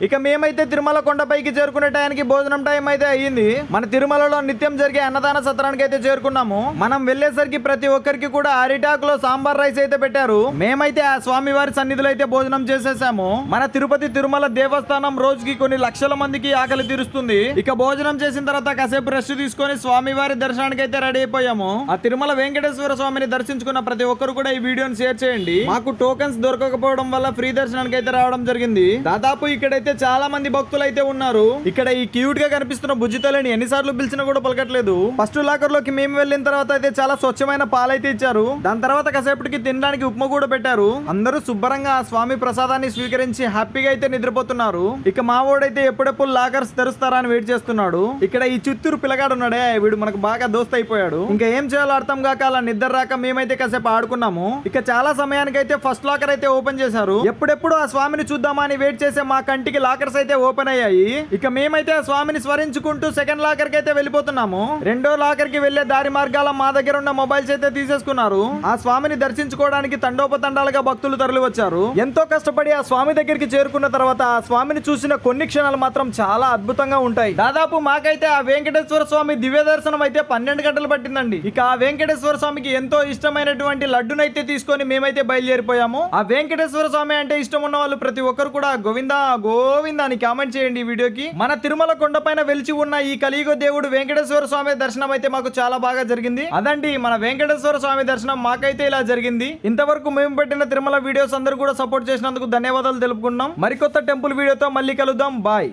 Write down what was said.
ఇక మేమైతే తిరుమల కొండపైకి చేరుకునే టైంకి భోజనం టైం అయితే అయ్యింది. మన తిరుమలలో నిత్యం జరిగే అన్నదాన సత్రానికి అయితే చేరుకున్నాము. మనం వెళ్లేసరికి ప్రతి ఒక్కరికి కూడా అరిటాకులో సాంబార్ రైస్ అయితే పెట్టారు. మేమైతే ఆ స్వామి వారి సన్నిధిలో అయితే భోజనం చేసేసాము. మన తిరుపతి తిరుమల దేవస్థానం రోజుకి కొన్ని లక్షల మందికి ఆకలి తీరుస్తుంది. ఇక భోజనం చేసిన తర్వాత కాసేపు రెస్ట్ తీసుకొని స్వామి వారి దర్శనానికి అయితే రెడీ అయిపోయాము. ఆ తిరుమల వెంకటేశ్వర స్వామిని దర్శించుకున్న ప్రతి ఒక్కరు కూడా ఈ వీడియోని షేర్ చేయండి. మాకు టోకెన్స్ దొరకకపోవడం వల్ల ఫ్రీ దర్శనానికి అయితే రావడం జరిగింది. దాదాపు ఇక్కడైతే చాలా మంది భక్తులు అయితే ఉన్నారు. ఇక్కడ ఈ క్యూట్ గా కనిపిస్తున్న బుజ్జితలని ఎన్నిసార్లు పిలిచినా కూడా పలకట్లేదు. ఫస్ట్ లాకర్ లోకి మేము వెళ్ళిన తర్వాత అయితే చాలా స్వచ్ఛమైన పాలైతే ఇచ్చారు. దాని తర్వాత కాసేపటికి తినడానికి ఉప్మా కూడా పెట్టారు. అందరూ శుభ్రంగా ఆ స్వామి ప్రసాదాన్ని స్వీకరించి హ్యాపీగా అయితే నిద్రపోతున్నారు. ఇక మా వాడైతే ఎప్పుడెప్పుడు లాకర్స్ తెరుస్తారా అని వెయిట్ చేస్తున్నాడు. ఇక్కడ ఈ చిత్తూరు పిల్లగాడు ఉన్నాడే, వీడు మనకు బాగా దోస్త్ అయిపోయాడు. ఇంకా ఏం చేయాలో అర్థం కాక అలా నిద్ర రాక మేమైతే కాసేపు ఆడుకున్నాము. ఇక చాలా సమయానికి అయితే ఫస్ట్ లాకర్ అయితే ఓపెన్ చేశారు. ఎప్పుడెప్పుడు ఆ స్వామిని చూద్దామా అని వెయిట్ చేసే మా కంటికి లాకర్స్ అయితే ఓపెన్ అయ్యాయి. ఇక మేమైతే ఆ స్వామిని స్మరించుకుంటూ సెకండ్ లాకర్ కి అయితే వెళ్ళిపోతున్నాము. రెండో లాకర్ కి వెళ్లే దారి మార్గాల మా దగ్గర ఉన్న మొబైల్స్ అయితే తీసేసుకున్నారు. ఆ స్వామిని దర్శించుకోవడానికి తండోపతండాలుగా భక్తులు తరలి వచ్చారు. ఎంతో కష్టపడి ఆ స్వామి దగ్గరికి చేరుకున్న తర్వాత ఆ స్వామిని చూసిన కొన్ని క్షణాలు మాత్రం చాలా అద్భుతంగా ఉంటాయి. దాదాపు మాకైతే ఆ వెంకటేశ్వర స్వామి దివ్య దర్శనం అయితే 12 గంటలు పట్టిందండి. ఇక ఆ వెంకటేశ్వర స్వామికి ఎంతో ఇష్టమైనటువంటి లడ్డునైతే తీసుకొని మేమైతే బయలుదేరిపోయాము. ఆ వెంకటేశ్వర స్వామి అంటే ఇష్టం ఉన్న వాళ్ళు ప్రతి ఒక్కరు కూడా గోవిందా గోవిందా అని కామెంట్ చేయండి ఈ వీడియోకి. మన తిరుమల కొండపైన వెలిచి ఉన్న ఈ కలియుగ దేవుడు వెంకటేశ్వర స్వామి దర్శనం అయితే మాకు చాలా బాగా జరిగింది. అదండి మన వెంకటేశ్వర స్వామి దర్శనం మాకైతే ఇలా జరిగింది. ఇంతవరకు మేము పెట్టిన తిరుమల వీడియోస్ అందరూ కూడా సపోర్ట్ చేసినందుకు ధన్యవాదాలు తెలుపుకుంటున్నాం. మరికొత్త టెంపుల్ వీడియోతో మళ్ళీ కలుద్దాం. బాయ్.